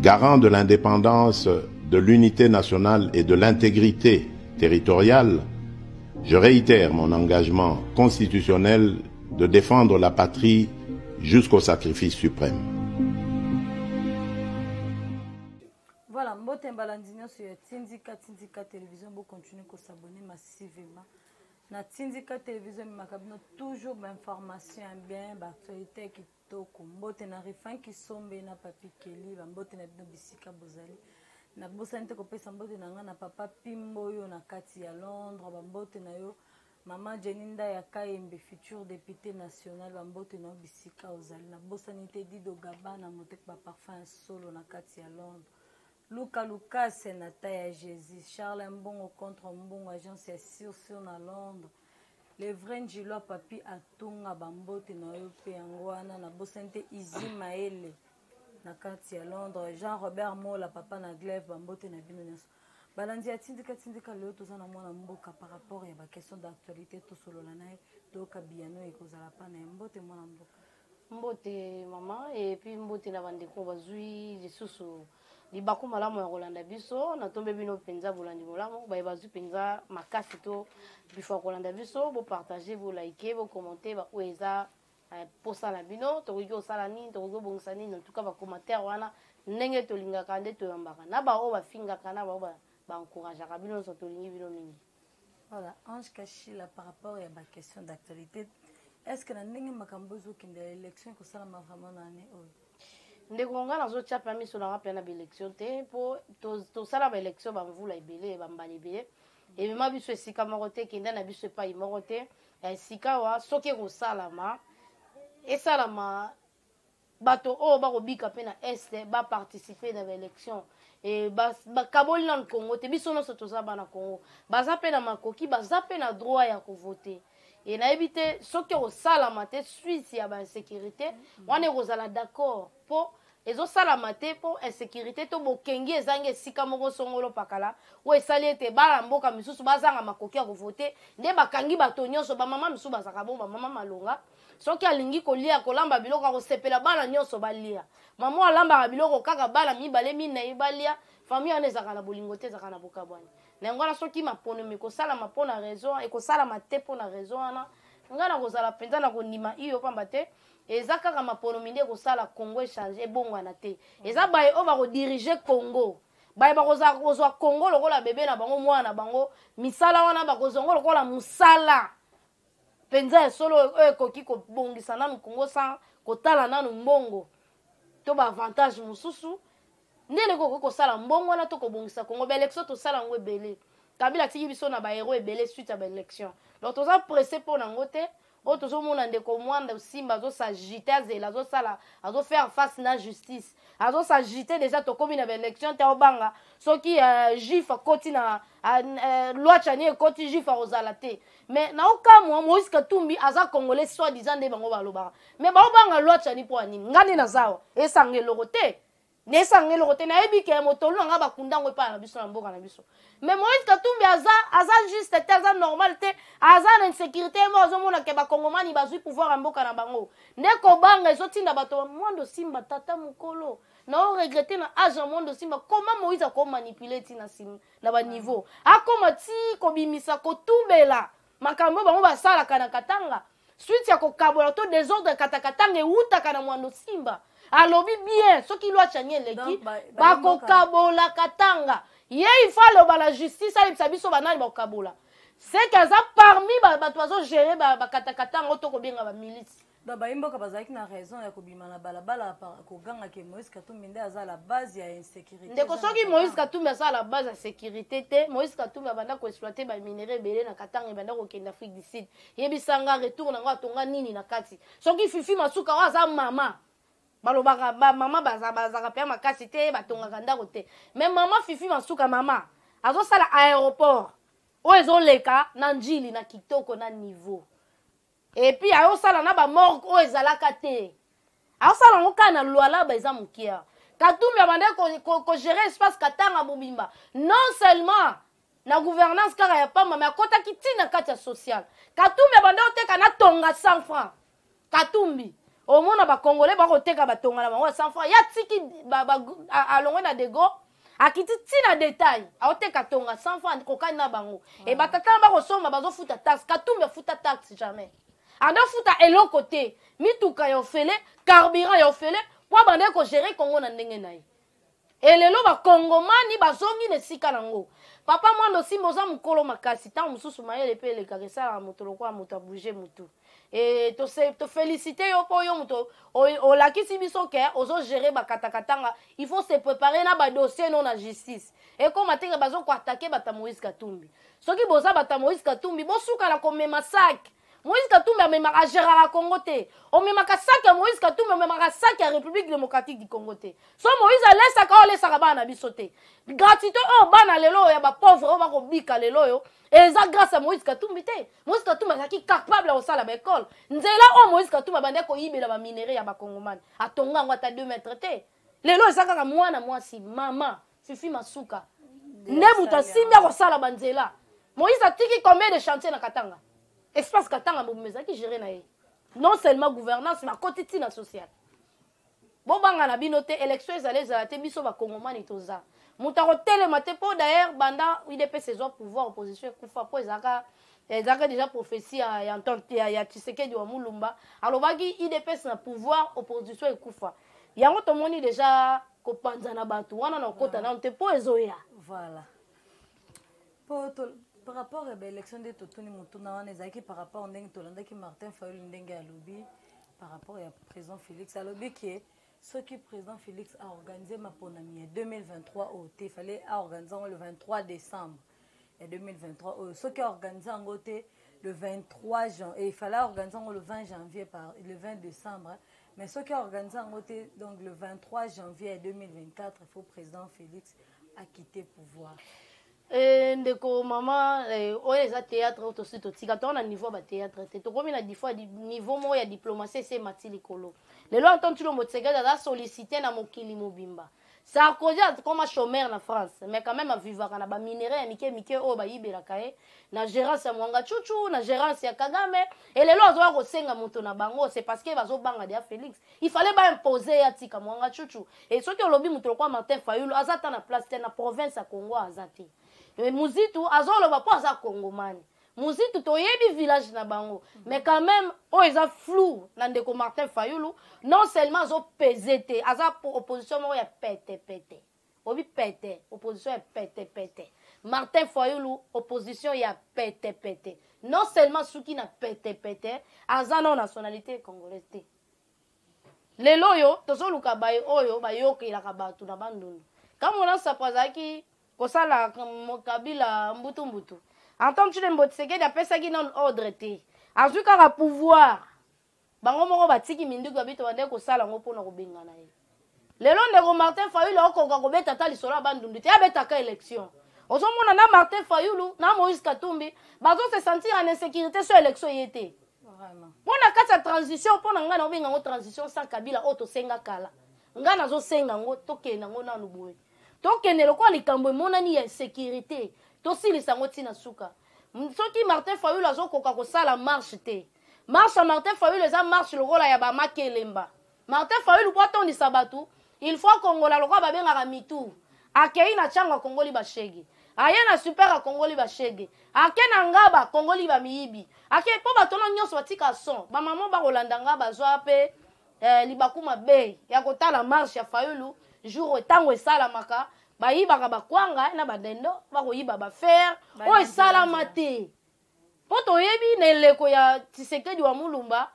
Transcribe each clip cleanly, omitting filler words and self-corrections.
garant de l'indépendance, de l'unité nationale et de l'intégrité territoriale, je réitère mon engagement constitutionnel de défendre la patrie jusqu'au sacrifice suprême. Voilà, mbote mbalandinyo sur Tindika Télévision, vous continuez à s'abonner massivement. Na Tindika Télévision, makabino toujours d'informations bien, d'actualité qui toko. Mbote na rifan qui sombe na papi Kelly, mbote na bino bisika bozali. Na bosante ko pesa mbote na nga na papa Pimbo yo na kati ya Londres, mbote na yo Maman Jeninda ya Kayembe, futur député national, mbote na bisika ozali. Na bosanité Dido Gabana motek ba parfum solo na kati ya Londres. Luka Lucas na taille Jésus, Charles Mbongo contre Mbongo, agence ya sur na Londres. Le vrai Njilo papi atunga bambote na yo pe yangoana na bosante Izi Maele na kati ya Londres. Jean-Robert Mola papa na Glaive bambote na bino nyaso. Balandi ya tindika leo tozana mwana mboka par rapport ya ba question d'actualité to solo la nae to kabiano ekozala pa na mbote mwana mboka. Mbote maman et puis mbote na bandeko bazui lisusu libako malamu ya kolanda biso na tombe bino penza bolandi malamu ba bazui penza makasi to bifo kolanda biso bo partager bo liker bo commenter ba oeza posa na bino to ko sala ni to ko bongisa ni en tout cas ba commentaire wana ndenge to linga kande to yambaka na ba o ba finga kana ba encourager ka bino so to lingi bino mingi. Voilà, Ange Kachila par rapport à ma question d'actualité. Est-ce que ndenge makambozo kinde élection ko sala ma vraiment na année ndeko nga nazo tia permis sur la pena élection te po to sala ba élection ba mvula ebele ba mbali ebele et ma biso esika morote kinde na biso pa imorote esika wa soki ko salama et salama bato o ba robika pena este ba participer na élection et ba kaboli na Congo te biso no soto za bana Congo baza pena makoki baza pena droit ya ko voter. Et na évité ce qui au salamate Suisse ya ba insécurité on est rozala d'accord pour ezo salamate pour insécurité to bokengi ezange sika moko songolo pakala o esali ete bala mboka misusu bazanga makoki ya voter nde bakangi bato nyonso ba mama misusu bazaka bo ba mama malonga soki alingi kolia kolamba biloko ko sepela bala nyonso balia mama alamba biloko kaka bala mibale mina balia famille anezaka na bolingo te zaka na bokabwani na ngwana soki mapono miko sala mapona raison e ko sala mate pona raison ana ngana ko sala penza na ko ndima iyo pamba te eza kaka mapono minde ko sala Congo échanger bongwana te eza baye o ba ko diriger Congo baye ba ko za Congo lokola bebe na bango mwana bango misala wana ba ko zongo lokola musala penza solo koki ko bongisa nanu Congo sa ko tala nanu mbongo to ba avantage mususu ndele ko sala mbongo na to ko bongisa Congo ba élection to sala ngwe belé Kabila tiki biso na ba héros belé suite à ba élection donc toza pressé pour na ngote o tozo mona ndeko mwanda simba zo s'agiter zela zo sala azo faire face na justice azo s'agiter déjà to komi na ba élection te obanga soki jif koti na loi chani koti jif ozala te mais na okamwa Moïse Katumbi aza congolais soit disant de bango baloba mais ba obanga loi chani po anini ngani na zawa esangelo rote nesangelo rote na ebike motolo nga bakunda ngo pa na biso na mboka na biso mais Moïse Katumbi aza juste te aza normal te aza na insécurité mo azomona ke ba kongomani bazui pouvoir en mboka na bango ndeko banga ezotinda bato mondo simba tata mukolo na o regretter na age mondo simba comment Moïse ko manipuler ti na sim na ba niveau akoma ti ko bimisa ko tumbela makambo bango basala kana katanga suite ya ko kabola to désordre katakatanga eutaka na mwando simba alobi bien soki loi chanye leki bako kabola katanga ye il faut la justice ali biso banali bako kabola c'est que ça parmi bato bazo gérer ba katakatanga otoko benga ba milice donc ba imboka bazaki na raison ya kobima na balabala ko ganga ke Moïse Katumbi nde aza la base ya insécurité ndeko soki Moïse Katumbi aza la base ya sécurité te Moïse Katumbi abanda ko exploiter ba minerais belé na katanga banda ko kenda Afrique du Sud yebisanga retour na ngo tonga nini na kati soki fifi masuka aza mama balobaka mama bazaka pe makasi te batongaka ndako te mais mama fifi masuka mama azo sala aéroport o ezoleka na njili na kitoko na niveau et puis ayo sala na ba morgue o ezalaka te ayo sala ngoka na lwala ba eza mukia Katumbi abande ko gérer espace katanga bobimba non seulement na gouvernance kaka ya pamba mais akota kitina kati ya social Katumbi abande oteka na tonga 100 francs Katumbi au moins ba congolais ba koteka batonga na bango 100 francs ya tiki alongwe na dego akiti tina détail aoteka tonga 100 francs kokani na bango et batata ba kosoma bazo futa taxe katumba futa taxe jamais ando futa eloko te mituka yo fele carburant yo fele po bande ko gérer Congo na ndenge na ye et lelo ba kongomani bazongi ne sika nango papa mwando simboza mukolo makasi ta mususu mayele pe le kakesala moto lokwa moto bouger mutu et te féliciter yo po yo moto o lakisi biso ke ozo gérer ba katakatanga il faut se préparer na ba dossier non na justice et comme atenga bazo ko attaquer bata Moïse Katumbi soki boza bata Moïse Katumbi bosuka la komema sac Moïse Katumbi amemaka Gérard Congo te omemaka sac ya Moïse Katumbi omemaka sac ya République démocratique du Congo te so Moïse alesaka olesaka bana biso te gratuité o bana lelo ya ba pauvre o bako bika lelo yo eza grâce à Moïse Katumbi te Moïse Katumbi azaki capable ya osala ba école nzela o Moïse Katumbi bande ko yibela ba minerai ya ba kongomani atonga ngo ata 2 mètres te lelo eza kaka mwana mwasi mama fifi masuka nde muto asimbi akosala banzela Moïse atiki combien de chantiers na Katanga espace Katanga bomeza ki gérer na ye non seulement gouvernance mais côté tina social bon banga na bino te élection ezale te biso ba kongomani toza mutako tele mate po d'ailleurs banda UDP saison pouvoir opposition kufa po ezaka déjà prophétie ya entente ya Tshisekedi wa Mulumba alobaki UDP na pouvoir opposition ekufa yango tomoni déjà ko panzana batu wana na kota na te po ezoya voilà par rapport à l'élection de Totoni Moutouna, par rapport à Martin Fayulu Ndenge Alobi, par rapport au président Félix Alobi, qui est ce que le président Félix a organisé ma ponamie 2023 au il fallait organiser le 23 décembre 2023 ce qui a organisé en côté le 23 janvier et il fallait organiser le 20 janvier par le 20 décembre mais ce qui a organisé en côté donc le 23 janvier 2024 il faut le président Félix a quitté le pouvoir. Ndeko mama oyo eza théâtre otosi totika to na niveau ba théâtre te tokomi na niveau mo ya diplomatie c'est mati likolo lelo antontu lo motsega da solliciter na mokili mobimba Sarkozy comme chômeur na France mais quand même a vivaka na ba minerai ya mike oyo ba yibelaka ye na gérance ya Mwanga Chuchu na gérance ya Kagame et lelo azoya kosenga moto na bango c'est parce que bazo banga dia Félix il fallait ba imposer ya tika Mwanga Chuchu et soki olobi moto kwa Martin Fayulu azata na place te na province ya Congo azati Muzitu azoloba po aza kongomani Muzitu toyebi village na bango mais quand même o eza flou na ndeko Martin Fayulu non seulement azo pesete aza opposition mo ya pete obi pete opposition ya pete Martin Fayulu opposition ya pete non seulement suki na pete aza non nationalité congolaise te lelo yo tozoluka baye oyo bayokelaka batu na bandundu kama ona sapazaki kosala Kabila mbutu entend tu le Tshisekedi apesaki non ordre te azwi kaka pouvoir bango moko batiki minduku babito bande kosala ngo pona kobengana ye lelo ndeko Martin Fayulu okoka kobeta ta lisolo bandundu te abetaka élection ozomona na Martin Fayulu na Moïse Katumbi bazo se sentir en insécurité sur élection yete vraiment pona kata transition pona ngana obenga ngo transition sans Kabila oto senga kala ngana zo senga ngo tokena ngo na nuboye tokene lokwa likambo emonani ya sécurité tosilisa ngo tina suka soki Martin Fayulu azokoka kosala marche te marche Martin Fayulu eza marche lokola ya bamakelemba Martin Fayulu po atondisa batu il faut kongola lokwa babengaka mitu akei na changa kongoli bashege aye na super kongoli bashege ake na ngaba kongoli bamiyibi ake po batono nyonso batika son bamama bakolanda ngaba zwa pe libakuma bei ya kotala marche ya Fayulu jour etango esalamaka bayibaka bakwanga na badendo bakoyiba bafer o esalama te po toyebi na eleko ya Tshisekedi wa Mulumba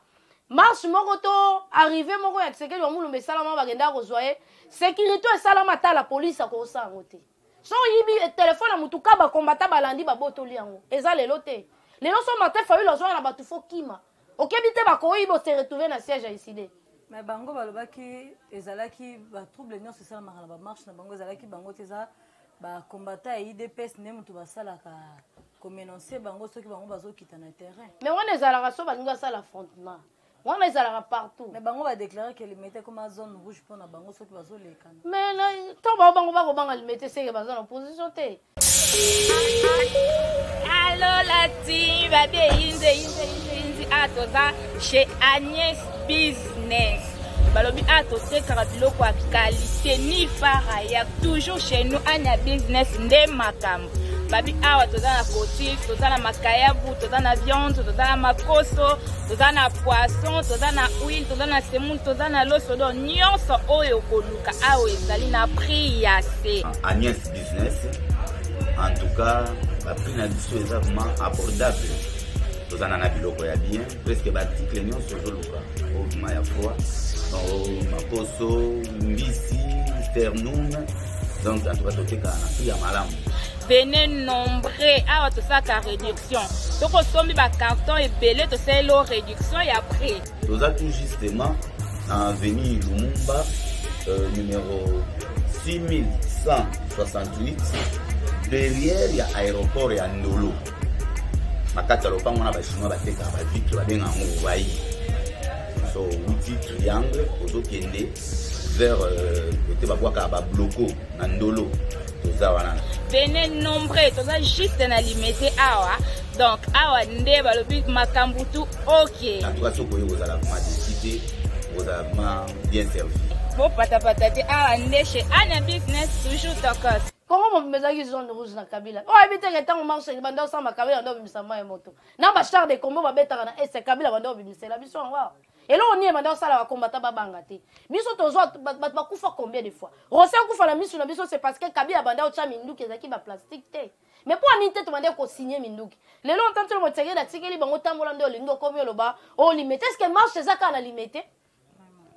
marche moko to arrivé moko ya Tshisekedi wa Mulumba esalama bagenda kozwa ye sécurité esalama ta la police akosala yango te so yibi telefone ya mutu ka bakombata balandi babotoli yango eza lelo te lelo so Martin Fayulu azwa na batu fo kima okebi te bakoyiba se retrouver na siège ya iside mais bango balobaki ezalaki ba trouble nyonso esalamaka na bamarche na bango ezalaki bango te eza bakombata ya IDPS nde moto basalaka komenonce bango soki bango bazokita na terrain mais wana ezalaka so balingi basala affrontement On est à partout. Mais bango va déclarer qu'elle mettait comme une zone rouge pour na bango ceux qui va les cannes. Mais là, tout bango va mettre c'est que bango en position té. Allo la team, baby, inze atoza chez Agnès Business. Balobi atote karabiloko à qualité ni faraya toujours chez nous Agnès Business nde makambo. Babi awa toza na cotif, toza na makayabu, toza na viande, toza na makoso, toza na poisson, toza na huile, toza na semoule, toza na loso do nyonso oyo koluka awa ezali na prix ya se. Agnès Business, en tout cas, la prix na biso est vraiment abordable. Toza na biloko ya bien, presque batikle nyonso ozoluka. O maya froid, o makoso, mbisi, sternum, donc en tout cas toteka na prix ya malamu. Venez nombreux à tout ça la réduction. Donc on sommes ba carton et belé to c'est l'eau réduction et après. Nous avons tout justement en avenue Lumumba numéro 6168 derrière il y a aéroport et Ndolo. Makata lopango na ba chinois ba teka ba vitre ba benga ngo bayi. So outil triangle ozo kende vers côté ba kwa ba bloco na Ndolo. Venez nombreux, tout ça juste na limité awa. Donc awa nde balobi makambutu OK. En tout cas, ce que vous allez décider, vous allez bien servi. Bon patapatati awa nde chez Agnès Business toujours tokos. Comment on me dit zone rouge na Kabila? Oh, habiter que tant marche bando sa ma Kabila ndo bimisama moto. Na ba char de combo ba betaka na ese Kabila bando bimisela biso ngwa. Et là on y est bando sa la combattre ba bangate. Biso tozo ba kufa combien de fois? Rosa kufa na miso na biso c'est parce que Kabila bando cha minduki ezaki ba plastique te. Mais pour anite to bando ko signer minduki. Les long tant le motsege na tikeli bango tambola ndo lindo komi loba. Oh limite est-ce que marche zaka na limite?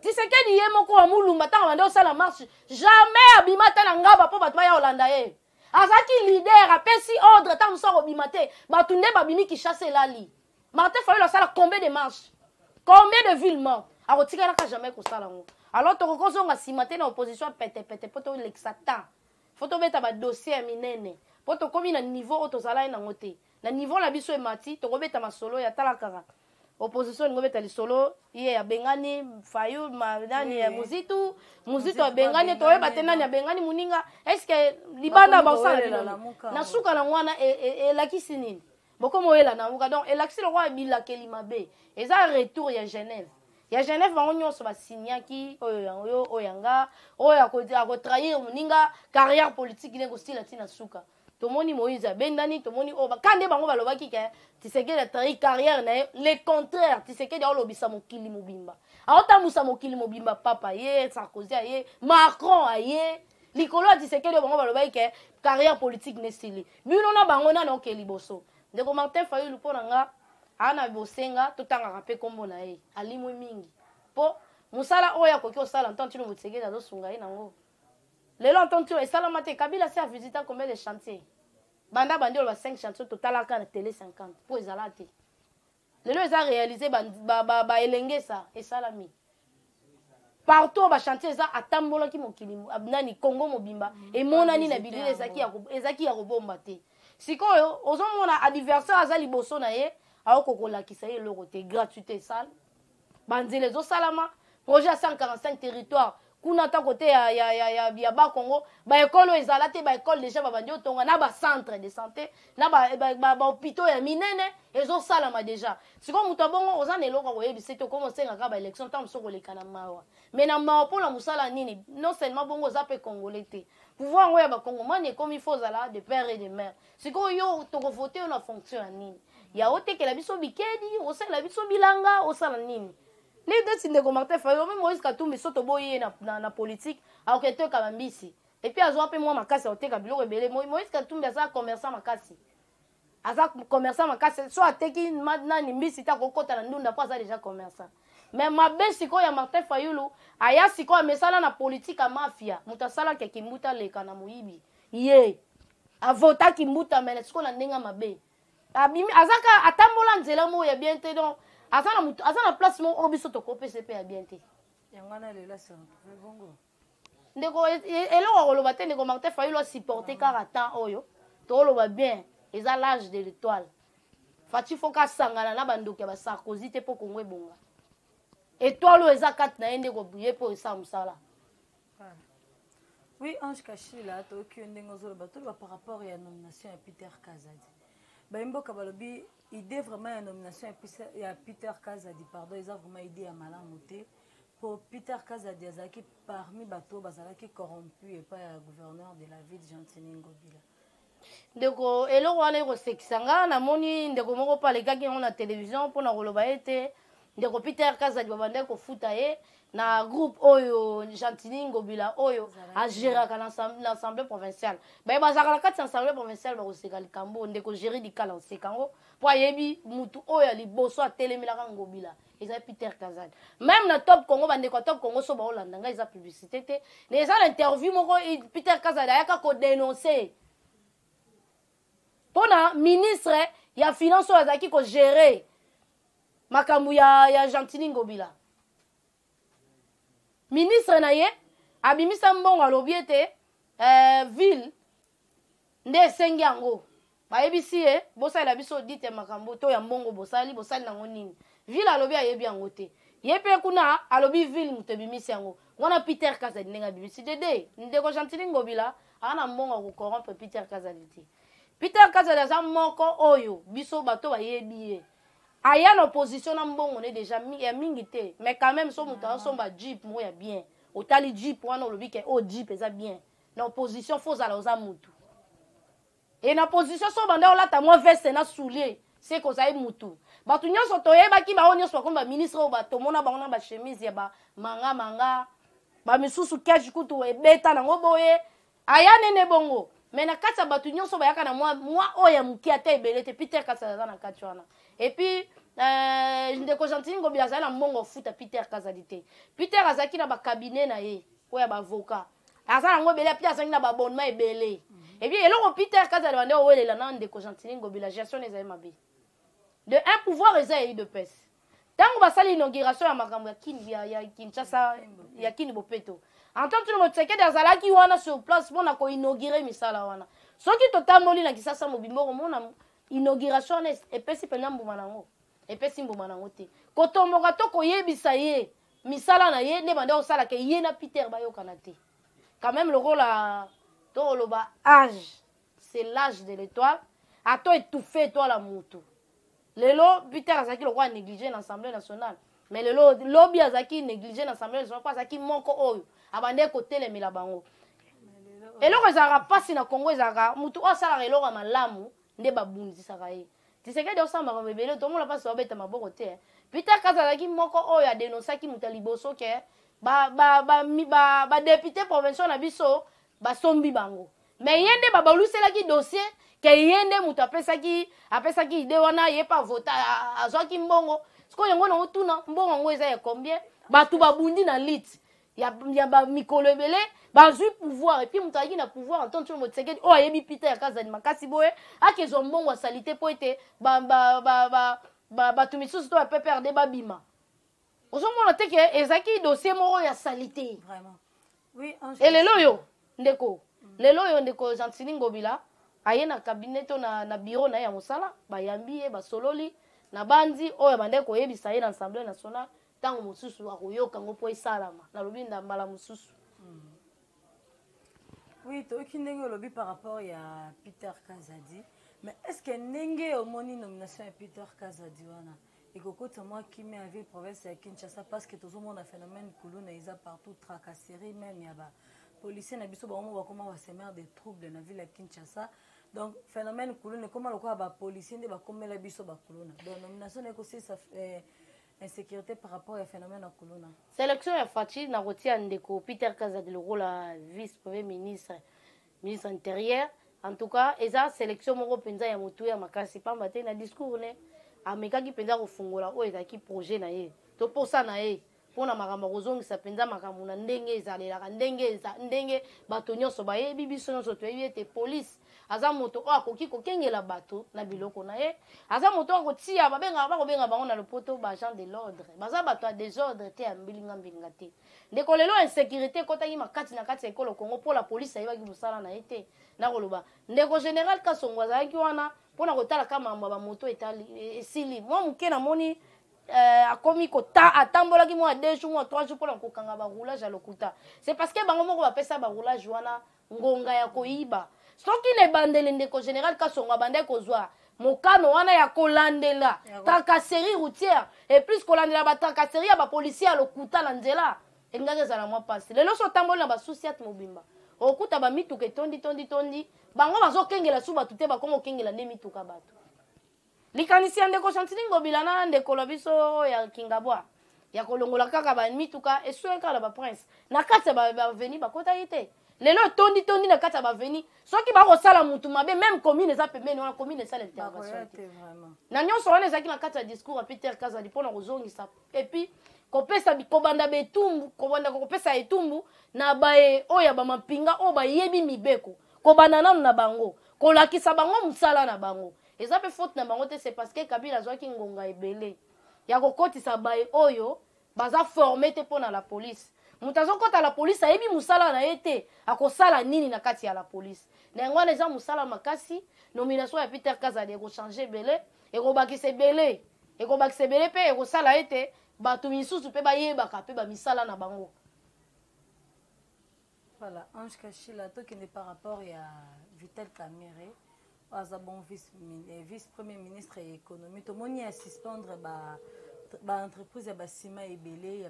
Tshisekedi ye moko wa mulumba ta bando sa la marche jamais abimata na ngaba po batwa ya Holanda ye. Azaki leader apesi ordre ta muso obimate batunde babimi ki chasser lali. Martin Fayulu sala combien de marches? Combien de villes mortes? Arotika na ka jamais ko sala ngo. Alors to kokozo nga simate na opposition pete poto l'exata. Foto beta ba dossier minene. Poto komi na niveau otozala na ngote. Na niveau la biso e mati to kobeta masolo ya talakara. Opposition ngobeta lisolo ye ya bengani Fayulu madani ya muzitu bengani to yeba tenani ya bengani muninga est-ce que libanda ba usala na suka na mwana la kisinini boko moyela na muka donc elaxi le roi bila kelimabe eza retour ya Genève bango nyonso ba signaki oyo oyanga oyo ko trahir muninga carrière politique ile ko style tina suka. Tomoni Moïse bendani tomoni oba kande bango balobaki ke Tshisekedi a trahi carrière na le contraire Tshisekedi a lobisa mokili mobimba aota musa mokili mobimba papa ye Sarkozy ye Macron ye likolo Tshisekedi bango balobaki ke carrière politique ne stili bino na bango na ke liboso ndeko Martin Fayulu pona nga ana bosenga totanga rapé kombo na ye alimwe mingi po musala oya koki osala entente no Tshisekedi azo sunga ye nango. Les l'entendent et Salamate Kabila s'est visité combien de chantiers? Banda Bandio va 5 chantiers total à la télé 50 pour Zalate. Les deux a réalisé Elenge ça et Salami. Partout ba chantier ça à Tambola qui mokili abnani Congo mobimba et monani na bilile ezaki ya robomba te. Sikoyo ozomona adversaire azali boso na ye akokola kisaye le côté gratuité sale. Banzile zo salama projet à 145 territoires. Kuna ta côté ya ba Congo ba école ezalate ba école déjà ba bandi otonga na ba centre de santé na ba hôpitaux ya minene ezo salama déjà siko muto bongo ozana eloko ko yebise to comment senga ka ba élection tam soko le kana mawa mais na mawa pona musala nini non seulement bongo za pe congolais te pouvoir ngoya ba Congo mani comme il faut zala de père et de mère siko yo to ko voter na fonction nini ya ote ke la biso bikedi o sala biso bilanga o sala nini. Les deux signes de Martin Fayulu, même Moïse Katumbi soto boye na politique, alors que toi kabambisi. Et puis azo appelé moi makasi au teka bilo rebelle. Moïse Katumbi asa commerçant makasi. Asa commerçant makasi, soit teki na nimbisi ta kokota na ndunda pas déjà commerçant. Mais ma besi ko ya Martin Fayulu, aya siko amesala na politique a mafia. Mutasala ke kimbuta le kana muibi. Ye. Avota kimbuta mais siko na ndenga mabe. Abimi azaka atambola nzela mo ya bien te donc azana place mon obiso to ko PCP ya bien te yangana lela ça bongo ndeko eloko koloba te ndeko Martin Fayulu supporter karata oyo to loba bien eza l'âge de l'étoile fati foka sangana na bandoki ba Sarkozy te po Congo ebonga étoile oyo eza kati na ye nde kobuye mpo esa mosala. Oui, Ange Kachila, tu as une par rapport à la nomination à Peter Kazadi. Mboka balobi idée vraiment la nomination à Peter Kazadi, pardon, ils ont vraiment idée à Malamoté pour Peter Kazadi azaki parmi bateau bazalaki corrompu et pas gouverneur de la ville de Gentini Ngobila. Ndeko eloko wana ekosekisanga namoni ndeko moko pa lekaki yango na télévision mpona koloba ete ndeko Peter Kazadi babandaki kofuta ye na groupe oyo Gentini Ngobila oyo agéraka na l'assemblée provinciale. Bazalaka na kati ya assemblée provinciale bakoseka likambo ndeko juridical anseka yango po ayebi mutu oyo ya liboso atelemelaka Ngobila eza Peter Kazadi. Même na Top Congo bandeko ya Top Congo so baolanda ngai eza publicité te na eza na interview moko Peter Kazadi ayaka kodénoncer pona ministre ya finance oyo azalaki kogérer makambo ya Gentini Ngobila. Ministre na ye abimisa mbongo alobi ete ville nde esengi yango bayebisi ye bosalela biso dite makambo to ya mbongo bosali nango nini ville alobi ayebi yango te ye mpe kuna alobi ville moto ebimisi yango wana Peter Kazadi ndenge abimisi dede ndeko Gentini Ngobila ana mbongo akocorrompre Peter Kazadi te. Peter Kazadi aza moko oyo biso bato bayebi ye aya na opposition na mbongo ne déjà ya mingi te mais quand même so muta somba jeep mo ya bien otali jeep wana olobi ke o jeep eza bien na opposition faut za oza mutu et na opposition so banda olata mo veste na soulier c'est ko za mutu batu nyonso toyebaki ba onyo so komba ministre o bato mona ba ona ba chemise ya ba manga ba misusu cash kutu ebeta nango boye aya nene bongo mais na kati ya batu nyonso bayaka na moi oya muki ata ebele te Peter Kazadi na kati wana. Et puis ndeko Gentini Ngobila azali na mbongo futa Peter Kazadi te. Peter azaki na ba cabinet na ye oya ba avocat azali nango ebele puis azali na ba abonnement ebele. Et puis eloko Peter Kazadi bande owelela na ndeko Gentini Ngobila gestion ezali mabe de un pouvoir ezali de pes tango basali inauguration ya makambo ya Kinshasa ya Kini Bopeto Antoine tout le monde Tshisekedi azalaki wana sur place mpona ko inaugurer misala wana soki totamboli na Kisasa mobimbo komona inauguration epesi pena mbuma nango epesi mbuma nango te kotomboka to koyebisa ye misala na ye ne bande osala ke ye na Peter bayokana te quand même le rôle à to loba âge c'est l'âge de l'étoile à to étouffé toi la mutu lelo Peter azaki le roi négligé dans l'Assemblée nationale mais lelo lobby azaki négligé dans l'Assemblée nationale pas azaki moko oyo abande kotelemela bango eloko ezalaka pasi na Congo ezalaka mutu osalaka eloko ya malamu nde babundisaka ye Tshisekedi osambaka mebele tomona pasi babeta maboko te Peter Kazadi azalaki moko oyo adenosaki mutu ya liboso ke badepute provincial na biso basombi bango mais ye nde babaluselaki dossier ke ye nde mutu apesaki ide wana ye pa vota azwaki mbongo siko yango na otuna mbongo yango eza ya combien batu babundi na lit ya ba mikolo ebele bazwi pouvoir et puis mutu azalaki na pouvoir Antoine Tshilombo Tshisekedi oyo ayebi Peter Kazadi makasi boye akezwa mbongo asalite po ete bato misusu to ya PPRD babima ozomona te ke ezalaki dossier moko ya salite vraiment oui lelo oyo ndeko Gentini Ngobila aye na cabinet to na bureau na ya mosala bayambi ye basololi na bandi oyo bande koyebisa ye na Assemblée nationale tango mosusu akoyoka ngo po esalama na lobi ndambala mosusu. Oui, tu as une lobby par rapport à Peter Kazadi, mais est-ce que Nenge au moni nomination à Peter Kazadi wana et que moi qui m'ai vu province à Kinshasa parce que tout le monde a phénomène kuluna ils a partout tracasserie même il y a ba policiers na biso ba comment va semer des troubles dans la ville à Kinshasa donc phénomène kuluna comment le quoi ba policiers ne ba comme la biso ba kuluna donc nomination est aussi ça insécurité par rapport au phénomène à kuluna sélection ya Fachi na rotia ndeko Peter Kazadi le rôle vice premier ministre intérieur en tout cas eza sélection moko penza ya motu ya makasi pamba te na discours ne amekaki penza kofungola oyo ezalaki projet na ye to posa na ye mpona makambo kozongisa penza makambo na ndenge ezalelaka ndenge bato nyonso bayebi biso nyonso toyebi ete police aza moto oyo akoki kokengela bato na biloko na ye aza moto oyo akotia bakobenga bango na lopoto baagent de l'ordre baza bato ya désordre te ya mbilinga te ndeko lelo insécurité ekotaki makati na kati ya ekolo Congo mpo la polise ayebaki mosala na ye te nakoloba ndeko général Kasongo azalaki wana mpona kotala ka mambo ya bamoto esili mwa moke namoni akomi kota atambolaki moi 2 jours moi 3 jours pour kokanga ba roulage à lokuta. C'est parce que bango moko ba pesa ba roulage wana ngonga ya koiba. Soki ne bandele ndeko général Kasonga bande kozwa mokano wana ya kolandela tracasserie routière et plus kolandela ba tracasserie ya ba policier à lokuta na nzela enganga za na moi passe. Lelo so tambola ba souciat mobimba. Okuta ba mituka tondi bango bazo kengela suba tute ba kongo kengela ne mituka bato. Likanisi ndeko Chantini Ngobila na ndeko lobiso ya Kingabwa ya kolongola kaka ba mituka esueka la ba prince na kati ba veni ba kota ite lelo tondi na kati ba veni soki ba kosala mutu mabe même commune za pembeni wana commune sala intervention na nyonso wana ezaki na kati ya discours a Peter Kazadi pona kozongisa et puis kopesa bikobanda betumbu kobanda kopesa etumbu na bae oya ba mapinga o ba yebi mibeko kobanda nanu na bango kolakisa bango musala na bango eza pe faute na bango te c'est parce que Kabila azwaki ngonga ebele ya kokotisa bae oyo baza formé te pona la police mutazo kota la police ayebi musala na ete akosala nini na kati ya la police na ngwana eza musala makasi nomination ya Peter Kazadi ko changer belé et ko bakise belé pe e ko sala ete bato misusu pe bayebaka pe ba misala na bango. Voilà, Ange Kachila qui n'est par rapport à Vital Kamere as un bon vice-premier ministre et économie tout monde a suspendre ba entreprise ya ba Sima ebele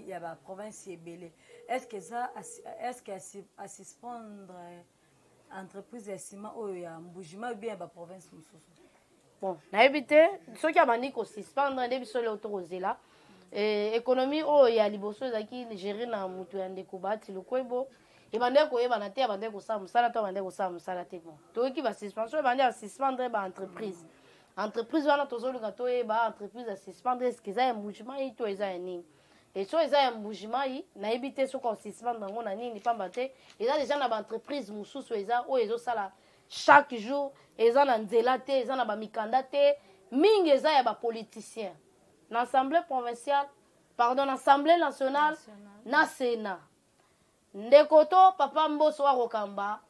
ya ba province ebele est-ce que à suspendre entreprise ya Sima oyo ya Mbujima ou bien ba province mususu bon na ebité ceux qui a bandi ko suspendre nde biso le autorizela économie oyo ya liboso ezaki gérer na mutu ya ndeko bati lokwebo et bande ko yeba na te bande ko sa musala to bande ko sa musala te bon to ki ba suspension bande a suspendre ba entreprise wana tozoluka to yeba entreprise a suspendre ce qu'ils a mbujima yi to eza nini et so eza mbujima yi na ebité so ko suspendre ngo na nini pamba te eza déjà na ba entreprise mususu eza o ezo sala chaque jour eza na nzela te eza na ba mikanda te mingi eza ya ba politiciens l'Assemblée provinciale pardon l'Assemblée nationale na Sénat ndekoto papa mboso wa kokamba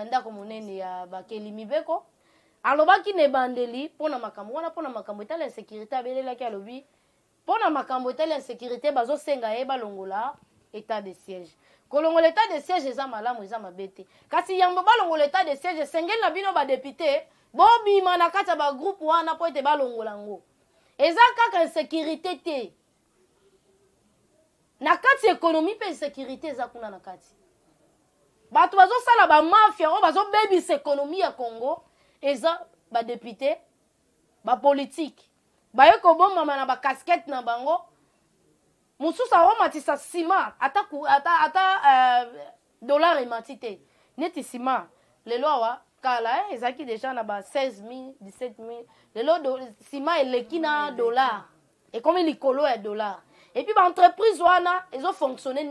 ndako monene ya bakeli mibeko alobaki ne bandeli pona makambo wana pona makambo etala insécurité abelelaki alobi pona makambo etala insécurité bazo senga ye balongola état de siège kolongola état de siège eza malamu eza mabete kasi yambo balongola état de siège sengeli na bino ba député bobima na kati ba groupe wana po ete balongola ngo eza kaka insécurité te na kati économie pe sécurité eza kuna na kati bato bazo sala ba mafia o bazo bebisa économie ya Congo eza ba député ba politique ba yeko bomba na ba casquette na bango mususu a matisa ciment ata dollar ematite neti ciment lelo awa kala ezaki déjà na ba 16000 17000 lelo ciment eleki na dollar et comme likolo ya dollar. Et puis, l'entreprise, ils ont fonctionné.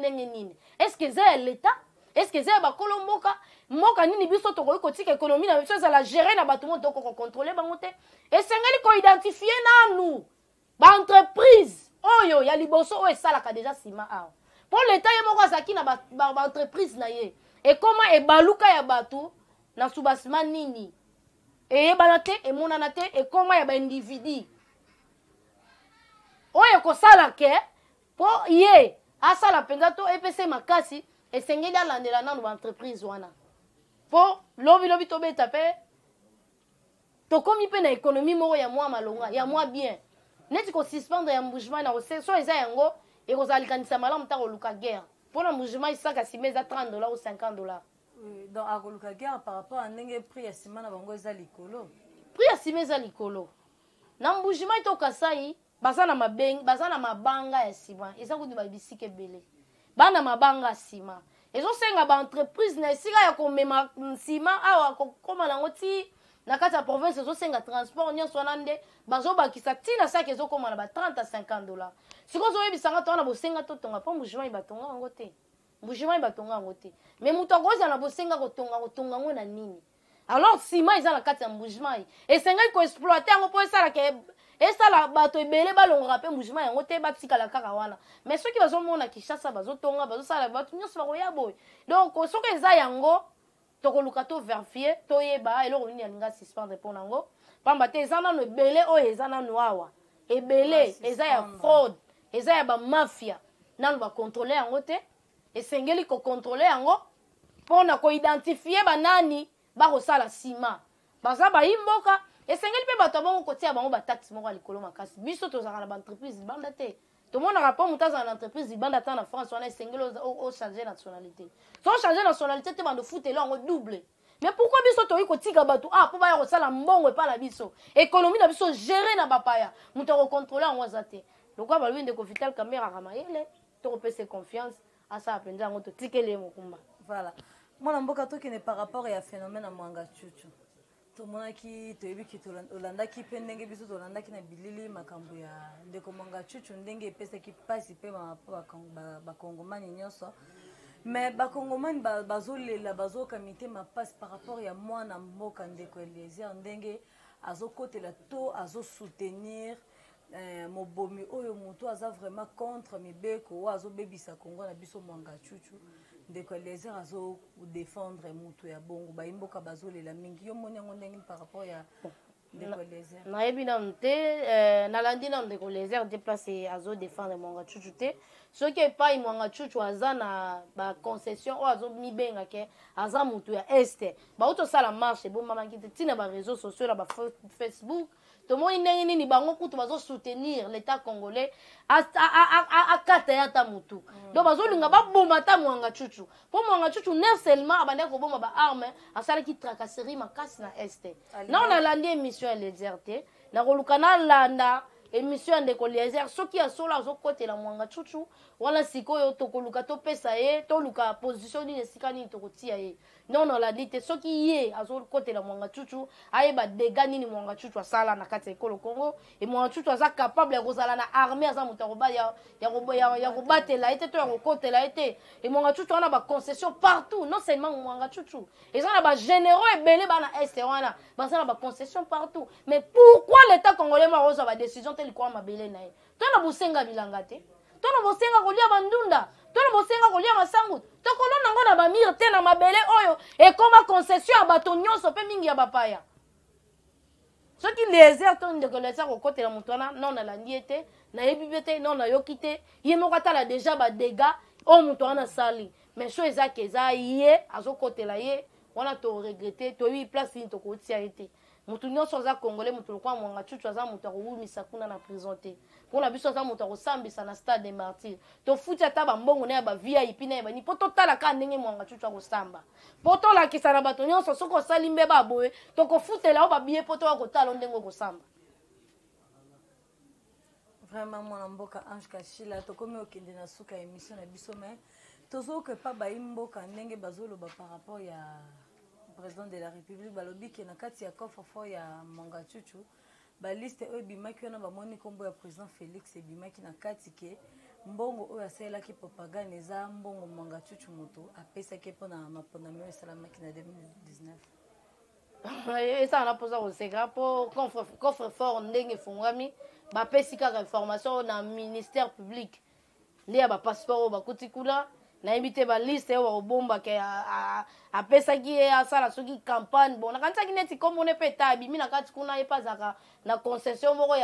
Est-ce que c'est l'État? Est-ce que c'est bakolo moka? Moka nini biso to ko kotika économie na biso za la gérer na bato mo to ko contrôler bango te. Et sengeli ko identifier na nous. Ba entreprise oyo ya liboso o esala ka déjà sima a. Pour l'État ye moko azaki na ba entreprise na ye. Et comment e baluka ya bato na subasima nini? Et banate e monanate et comment ya ba individu. Oye ko sala ke po ye asala penza to EPC makasi esengeli alandela nanu ba entreprise wana po lobi to beta pe to komi pe na économie moko ya mwa malonga ya mwa bien neti ko suspendre ya mbujima na so eza yango e ko zalikanisa malamu ta ko luka guerre po na mbujima isaka simeza $30 ou $50. Donc a ko luka guerre par rapport à ndenge prix ya sima na bango eza likolo prix ya simeza likolo na mbujima to kasai bazana mabanga ya sima eza kuti ba bisike bele bana mabanga sima ezo senga ba entreprise na esika ya komema sima awa kokoma nango ti na kati ya province ezo senga transport nyonso nande bazo bakisa ti na saki ezo koma na ba $30 à $50 siko zo yebisanga to na bosenga to tonga po mbujima ibatonga ngo te mbujima ibatonga ngo te mais muto akoza na bosenga kotonga ngo na nini alors sima eza na kati ya mbujima esenga ko exploiter ngo po esala ke esala bato ebele balongaka pe mbujima yango te batikala kaka wana mais soki bazomona Kinshasa bazotonga bazosala bato nyonso bakoya boye donc soki eza yango tokoluka to vérifier toyeba eloko nini alinga suspendre mpo nango pamba te eza nano ebele oyo eza nano awa ebele eza ya fraude eza ya bamafia nanu bakontrole yango te esengeli kokontrole yango mpona koidentifie banani bakosala nsima baza bayimboka esengeli mpe bato abongo kotia bango bataxe moko ya likolo makasi biso tozalaka na baentreprise libanda te tomonaka mpo moto azala na entreprise libanda ta na France wana esengeli ochange nationalité so ochange nationalité te bando futela yango double. Mais pourquoi biso toyi kotika bato po baya kosala mbongo epa na biso économie na biso gérer na bapaya moto akokontrole yango aza te lokwa balobi ndeko Vital Kamerhe akamayele tokopesa confiance asala mpenza yango totikeli ye mokumba. Voilà. Mwana mboka tokende par rapport ya phénomène ya mwanga chuchu tomonaki toyebiki tolandaki mpe ndenge biso tolandaki na bilili makambo ya ndeko mwanga chuchu ndenge epesaki mpasi mpe bakongomani nyonso mais bakongomani bazolela bazoyoka mitema mpasi par rapport ya mwana mboka ndeko Eliezer ndenge azokotela to azosoutenir mobomi oyo moto aza vraiment contre mibeko oyo azobebisa kongo na biso mwanga chuchu ndeko Eliezer azodefendre moto ya bongo bayimboka bazolela mingi yo moni yango ndenge par rapport ya ndeko Eliezer nayebi nanu te nalandi nanu ndeko Eliezer déplace azodefendre mwanga chuchu te soki epai mwanga chuchu aza na baconcession oyo azomibenga ke aza moto ya este bautosala marche ebombamaki te ntina baréseau sociaux na bafacebook tomoni ndenge nini bango kutu bazosoutenir l'état congolais akata ya ata motu donc bazolinga baboma ata mwanga chuchu mpo mwanga chuchu non seulement abandaki koboma baarme asalaki tracasserie makasi na este na nalandi émission ya Eliezer te nakoluka nalanda émission ya ndeko Eliezer soki asola azokotela mwanga chuchu wana sikoyo tokoluka topesa ye toluka position nini esika nini tokotia ye non nalandi te soki ye azokotela mwanga chuchu ayeba dega nini mwanga chuchu asala na kati ya ekolo Congo e mwanga chuchu aza capable ya kozala na armée aza moto ya kobatela ye te to ya kokotela ye te e mwanga chuchu wana baconcession partout non seulement mwanga chuchu eza na bagénéraux ebele bana este wana baza na baconcession partout mais pourquoi l'état congolais makozwa badécision te likolo mabele na ye to na bosenga bilanga te to na bosenga kolia bandunda to na bosenga kolia masangu to kolona ngo na bamire te na mabele oyo ekoma concession ya bato nyonso mpe mingi ya bapaya soki Eliezer to ndeko Eliezer kokotela moto wana non nalandi ye te nayebi be te non nayoki te ye moko atala déjà badega oyo moto wana asali mais so ezaki eza ye azokotela ye wana toregrete toyebi place nini tokotia ye te moto nyonso aza congolais moto lokwa mwanga chuchu aza moto akowumisa kuna na prison te mpona biso aza moto akosambisa na stade de martyr tofuti ata bambongo na ya bavip na ye bani mpo totalaka ndenge mwanga chuchu akosamba mpo tolakisa na bato nyonso soki osali mbe baboye tokofutela o babiye mpo toya kotala ndenge okosamba. Vraiment mwana mboka Ange Kashila tokomi okende na suka ya émission na biso mais tozokepa bayimboka ndenge bazoloba par rapport ya président de la République balobi ke na kati ya coffre-fort ya mwanga chuchu baliste oyo ebimaki wana bamoni nkombo ya président Félix ebimaki na kati ke mbongo oyo asalelaki propagande eza mbongo mwanga chuchu moto apesaki mpona mapondami oyo esalamaki na 2019 eza na mpoza koseka mpo coffre fort ndenge efungwami bapesi kaka information na ministère public nde ya bapasseport oyo bakuti kuna nayebi te baliste oyo bakobombake apesaki ye asala soki campagne bon nakanisaki neti komone mpe ta abimi na kati kuna ye mpe azalaka na concession moko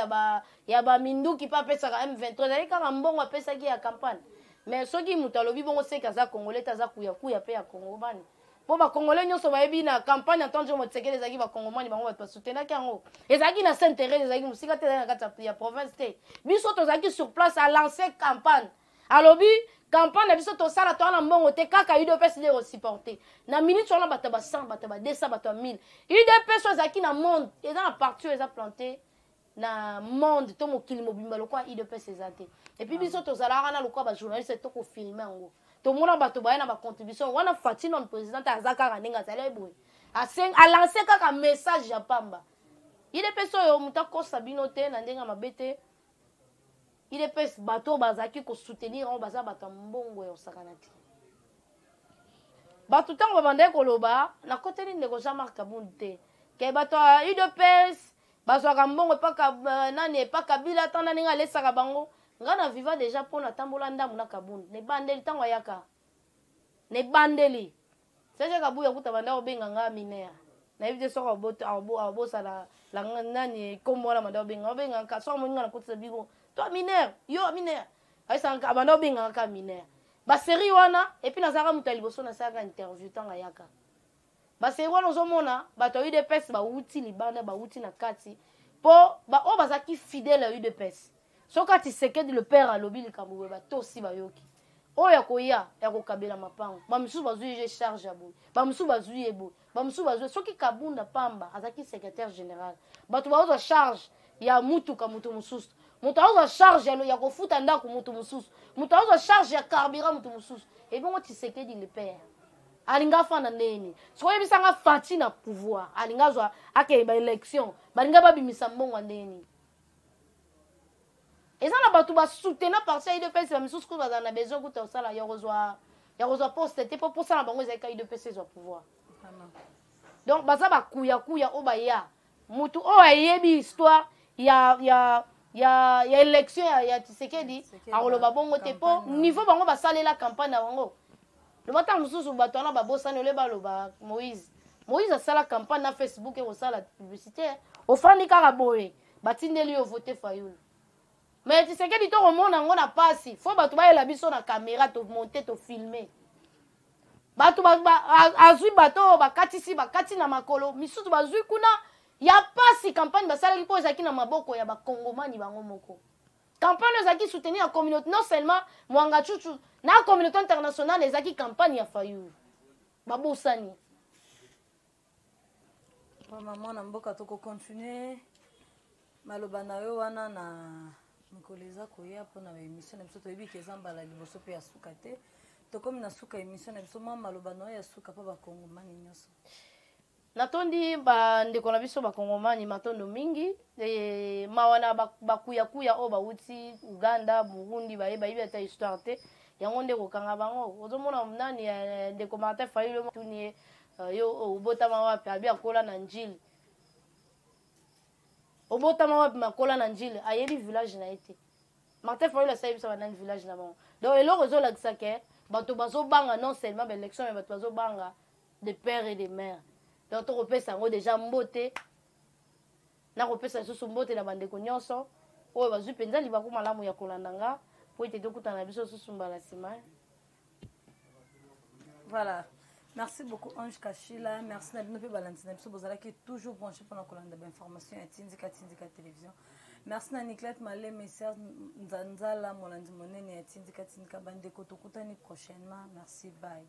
ya baminduki mpe apesaka M23 ezali kaka mbongo apesaki ya campagne mais soki moto alobi bongo seki aza congolais te aza kuyakuya mpe ya kongomani mpo bacongolais nyonso bayebi na campagne atange motisekeli ezalaki bacongomani bango bato basoutenaki yango ezalaki na saint thérèse ezalaki mosika te ezalaki na kati ya province te biso tozalaki sur place alance campagne alobi campagne na biso tosala towana mbongo te kaka UDPS nde kosupporte na minute wana bato ba 100 bato ba 200 bato ba 1000 UDPS ezalaki na monde eza na parti oyo eza planté na monde to mokili mobimba lokwa UDPS eza te epuis biso tozalaka na lokwa bajournaliste tokofilme yango tomona bato baye na bacontribution wana Fatino na président aza kaka ndenge azali boye alance kaka message ya pamba UDPS oyo moto akosa bino te na ndenge mabe te UDPS bato bazaki kosoutenir yango baza bato mbongo ya osakana te bato ntango babandaki koloba nakoteli ndeko Jean-Marc Kabund te ke bato ya UDPS bazwaka mbongo epa Kabila ata na ndenge alesaka bango nga na viva deja mpona tambola ndambu na Kabund nebandeli ntango ayaka nebandeli Serge Kabuya kuta banda obenga nga minea na yebi te soko abosala nani kombo wana manda obengaka soko moninga na kotisa biko to mineur yo mineur aisanga abanda obengaka ka mineur basérie wana epuis nazalaka moto ya liboso nasalaka interview ntango ayaka basérie wana ozomona bato ya udps bauti libanda bauti na kati mpo oyo bazalaki fidèle ya udps soki ati sekedi le père alobi likambo boye batosi bayoki oyo ya koya ya kokabela mapango bamisusu bazwi je charge ya boye bamisusu bazwi ye boye bamisusu bazwi soki kabunda pamba azalaki secrétaire général bato bazwa charge ya mutuka moto mosusu moto azwa charge ya kofuta ndako moto mosusu moto azwa charge ya carburant moto mosusu ebongo tisekedi le père alinga afanda ndeni sokoyebisanga fati na pouvoir alinga azwa akeye baélection balinga babimisa mbongo ndeni eza na bato basoutenir parti ya idps bamisusu kutu bazala na besoin kuta osala ya kozwa poste te mpo posala bango ezalika idps ezwa pouvoir donc baza bakuyakuya oyo baya mutu oyo ayebi histoire ya élection ya Tshisekedi akoloba bongo te mpo niveau bango basalela campagne na bango loba ntango mosusu bato wana babosani ole baloba moïse asala campagne na facebook ekosala publicité ofandi kaka boye batindeli yo vote fayulu mais Tshisekedi tokomona yango na pasi fo bato bayela biso na caméra tomonte tofilme bato azwi bato bakati na makolo misusu bazwi kuna ya pasi campagne basalaki mpo ezalaki na maboko ya bakongomani bango moko campagne ezalaki soutenir la communauté non seulement mwanga chuchu na communauté internationale ezalaki campagne ya fayulu babosani mama na mboka tokocontinue maloba na yo wana na mikolo eza koya mpona baémission na biso toyebi ke eza mbala liboso mpe ya suka te tokomi na suka émission na biso mwa maloba na yo ya suka mpo bakongomani nyonso natondi bandeko na biso bakongomani matondo mingi mawana bakuyakuya oyo bauti uganda burundi bayebi ata histoire te yango nde kokanga bango ozomona nani ndeko martin fayulu tuni yo obotama wapi abi akola na njili obotama wapi makola na njili ayebi village na ye te martin fayulu asayebisa banani village na bango donc eloko ezolakisa ke bato bazobanga non seulement baélection mais bato bazobanga de père et de mère donc tokopesa yango déjà mbote nakopesa lisusu mbote na bandeko nyonso oyo bazwi mpenza libaku malamu ya kolanda nga po ete tokutana na biso lisusu mbala nsima voilà merci beaucoup Ange Kachila merci na bino mpe balandi na biso bozalaki toujours branché mpona kolanda bainformation ya tindika télévision merci na Niclette Malé message nzanzala molandi monene ya tindika bandeko tokutani prochainement merci bye